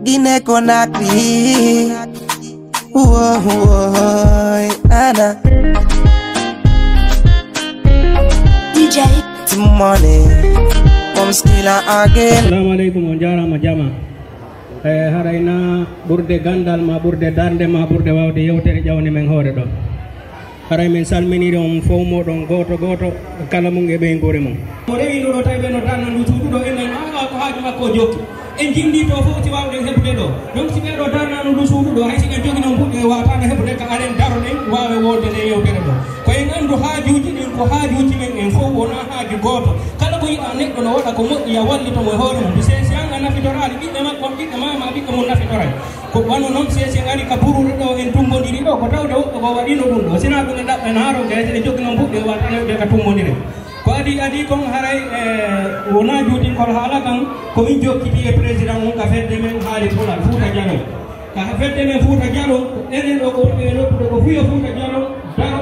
Guinea Conakry. Whoa, Anna. DJ Timone. From Skilla again. Assalamualaikum warahmatullahi wabarakatuh. Harayna burde gandal ma burde darde ma burde wawde yewtere jawni men hoore ɗo haray min salminiri on fof moɗon goto goto kala mum e ɓe gore mum mo rewi ɗo tawi ɓe no tanna ndu suudu ɗo enen ko haaju makko o jokki en jindi to fof ti wawde heɓude ɗo donc si ɓeɗo darnano ndu suudu ɗo hay si ɓe jogui noon ɓuɗɗe watano heɓude ka aren daroɗen wawe wonde nde yewtere ɗo ko en andu haajuji ɗin ko haajuji men en fof wona haaju goto kala ko yiɗa neɗɗo no waɗa ko moƴƴi ya wallitomo e hoore mum si an a nafitorali ɓiɓɓe makko ɓiɓɓe mama ɓiɓɓe mum nafitorani ko wano noon sesi ari ka buruɗo ɗo en tummodiri ɗo ko tawde woɓɓe ko waɗino ɗum ɗo sina ɗum e ɗaɓɓen haaro gayse ɗe jogui noon ɓuɗɗe watano heɓude ka tummodire ko adi kon haray wona juutinkol haala kan komin jokkiti e président on ka fedde men haali pulal Fouta Diallo ka fedde men Fouta Diallo enen ɗo ko wonɓe e lottude ko fuyo Fouta Diallo daro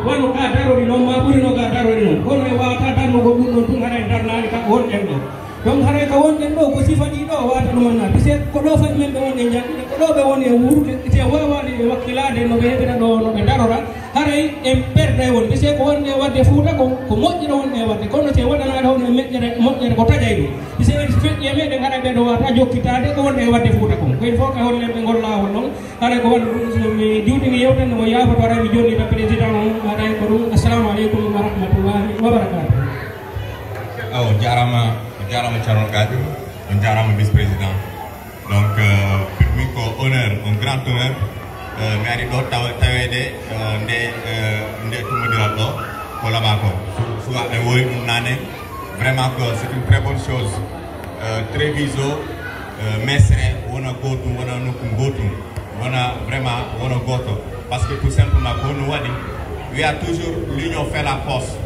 wano ka darori noon ma ɓurino ka darori noon kono e wawata darnugo ɗum ɗon tun haɗa darnani ka wonɗen ɗo donc haray ka wonɗen ɗo ko sifaɗi ɗo wata ɗumanna pise ko ɗo fayi men ɓe wonɗe janɗude ko ɗo ɓe woni e wuurde te wawaɗe ɓe wakkilade no ɓe heɓira ɗo no ɓe darora haray en perde won pise ko wonde wadde Fouta ko moƴƴiro wonde wadde kono te waɗanaɗe hono moƴƴere ko taƴay ɗum pise feƴƴi e meɗen haɗa ɓeɗo wata jokkitade ko wonde wadde Fouta kon koye fof ka holle ɓe gol lawol ɗon haray ko waɗa ɗum mi diwtini yewtande mo yafoto haray mi jonnita président on haɗay ko ɗum assalamu aleykum wa rahmatullahi wa barakatuh. aw jarama Thierno Gadio, on jarama vice-président. Donc pour min ko honneur, un grand honneur mi ari ɗo tawede nde tummodiral ɗo ko laɓa ko sukaɓe woyi ɗum nane vraiment que c'est une très bonne chose. Treviso Mesre wona gotum wona nokku gotum wona vraiment wona goto parce que tout simplement ko no waɗi wiya toujours l'union fait la force.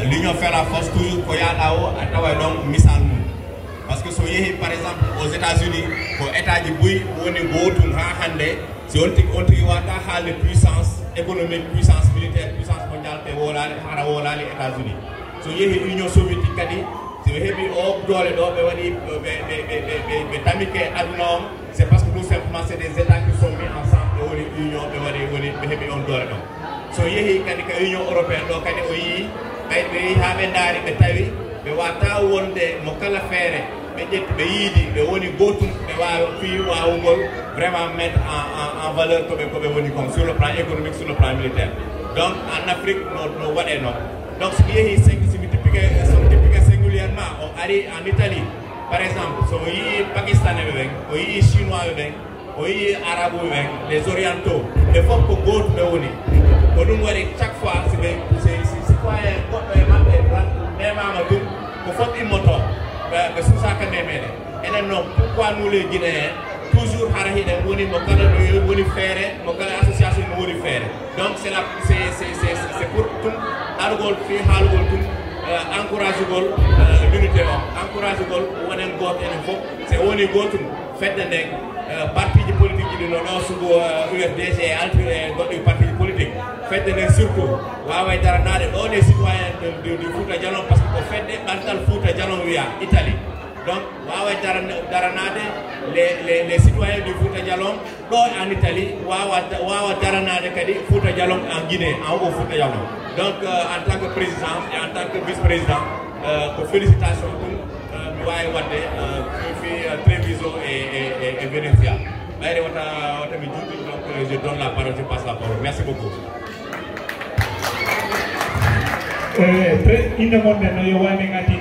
L'union fait la force toujours ko yaɗa o a taway ɗon misal mum parce que so yeehi par exemple aux États-Unis ko état ji boyi woni gotum ha hande si on tigi wata haalde puissance économique puissance militaire puissance mondiale te wolali hara wolali États-Unis so yeehi Union soviétique kadi so heeɓi o doole ɗo ɓe waɗi ɓe tamike aduna on c'est parce que tout simplement c'est des états qui sont mis ensemble ɓe woni union ɓe waɗi woni ɓe heeɓi on doole ɗon so yeehi kadi ka Union européenne ɗo kadi o yii ɓe yeehi ha ɓe daari ɓe tawi ɓe wata wonde mo kala feere ɓe ƴetti ɓe yiidi ɓe woni gotum ɓe wawa fi wawugol vraiment mettre en valeur koɓe woni comme sur le plan économique sur le plan militaire donc en Afrique no waɗe noon donc somi yeehi somi typique singulièrement o ari en Italie par exemple so yii pakistanais ɓe ɓen o yii chinois ɓe ɓen o yii arabe ɓe ɓen les orientaux ɓe fof ko gotum ɓe woni ko ɗum waɗi chaque fois si citoyen goɗɗo e maɓɓe nemama ɗum ko fof immoto ɓe susaka ndemeɗe enen noon pourquoi nous les Guinéens toujours hara hiɗen woni mo kala ɗo woni feere mo kala association no woni feere donc c'est pour tum argol fi haalugol tum encourage gol l'unité o encourage gol wonen goto enen fof c'est woni gotum fedde nden parti ji politique ji ɗi no ɗo sugo UFDG entre goɗɗo parti ji politique fedde nden surtout waway daranade ɗo les citoyens du Fouta Djallon parce que ko fedde ɓantal Fouta Djallon wiya Italie donc waway daranade les citoyens du Fouta Djallon ɗo en Italie wawa daranade kadi Fouta Djallon en Guinée en haut Fouta Djallon donc en tant que président et en tant que vice-président ko félicitations ɗum mi wawi wadde fi Treviso et Venezia ɓayde wata mi juuɗi donc je donne la parole je passe la parole merci beaucoup. Inde mon no yo wani ngati